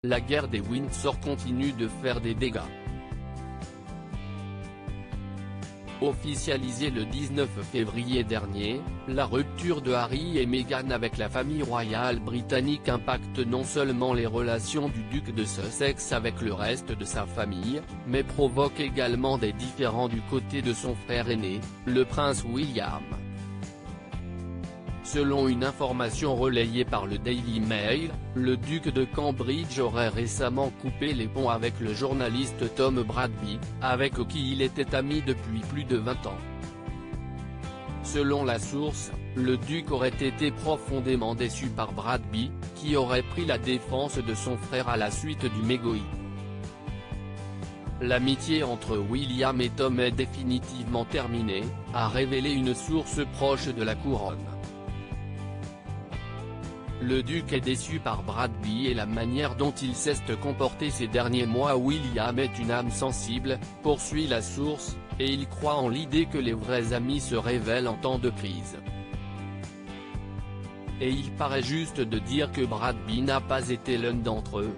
la guerre des Windsor continue de faire des dégâts. Officialisée le 19 février dernier, la rupture de Harry et Meghan avec la famille royale britannique impacte non seulement les relations du duc de Sussex avec le reste de sa famille, mais provoque également des différends du côté de son frère aîné, le prince William. Selon une information relayée par le Daily Mail, le duc de Cambridge aurait récemment coupé les ponts avec le journaliste Tom Bradby, avec qui il était ami depuis plus de 20 ans. Selon la source, le duc aurait été profondément déçu par Bradby, qui aurait pris la défense de son frère à la suite du mégoï. L'amitié entre William et Tom est définitivement terminée, a révélé une source proche de la couronne. Le duc est déçu par Bradby et la manière dont il s'est comporté ces derniers mois. William est une âme sensible, poursuit la source, et il croit en l'idée que les vrais amis se révèlent en temps de crise. Et il paraît juste de dire que Bradby n'a pas été l'un d'entre eux.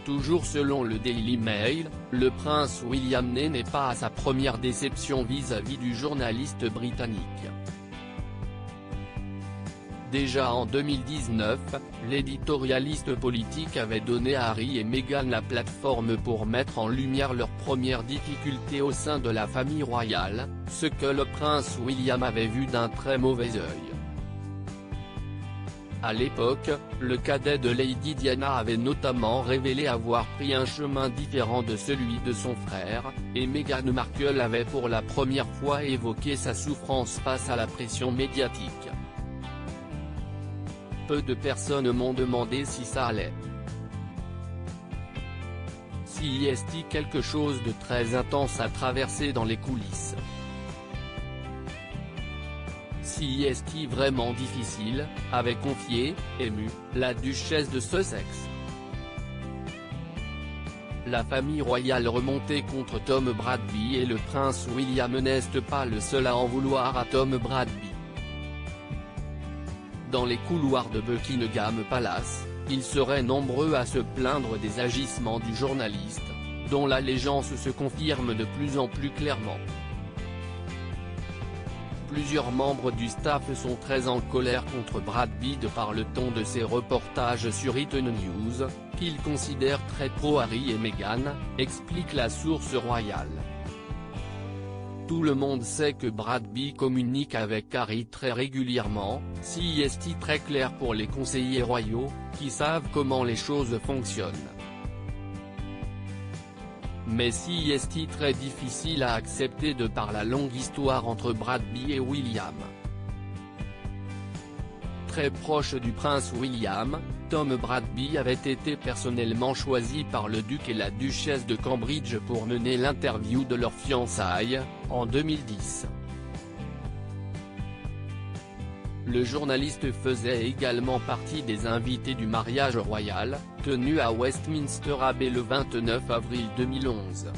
Toujours selon le Daily Mail, le prince William n'est pas à sa première déception vis-à-vis du journaliste britannique. Déjà en 2019, l'éditorialiste politique avait donné à Harry et Meghan la plateforme pour mettre en lumière leurs premières difficultés au sein de la famille royale, ce que le prince William avait vu d'un très mauvais œil. À l'époque, le cadet de Lady Diana avait notamment révélé avoir pris un chemin différent de celui de son frère, et Meghan Markle avait pour la première fois évoqué sa souffrance face à la pression médiatique. Peu de personnes m'ont demandé si ça allait. Si y est-il quelque chose de très intense à traverser dans les coulisses. Si y est-il vraiment difficile, avait confié, émue, la duchesse de Sussex. La famille royale remontée contre Tom Bradby et le prince William n'est pas le seul à en vouloir à Tom Bradby. Dans les couloirs de Buckingham Palace, ils seraient nombreux à se plaindre des agissements du journaliste, dont l'allégeance se confirme de plus en plus clairement. Plusieurs membres du staff sont très en colère contre Bradby de par le ton de ses reportages sur It News, qu'ils considèrent très pro-Harry et Meghan, explique la source royale. Tout le monde sait que Bradby communique avec Harry très régulièrement, si est très clair pour les conseillers royaux, qui savent comment les choses fonctionnent. Mais si est très difficile à accepter de par la longue histoire entre Bradby et William. Très proche du prince William, Tom Bradby avait été personnellement choisi par le duc et la duchesse de Cambridge pour mener l'interview de leurs fiançailles, en 2010. Le journaliste faisait également partie des invités du mariage royal, tenu à Westminster Abbey le 29 avril 2011.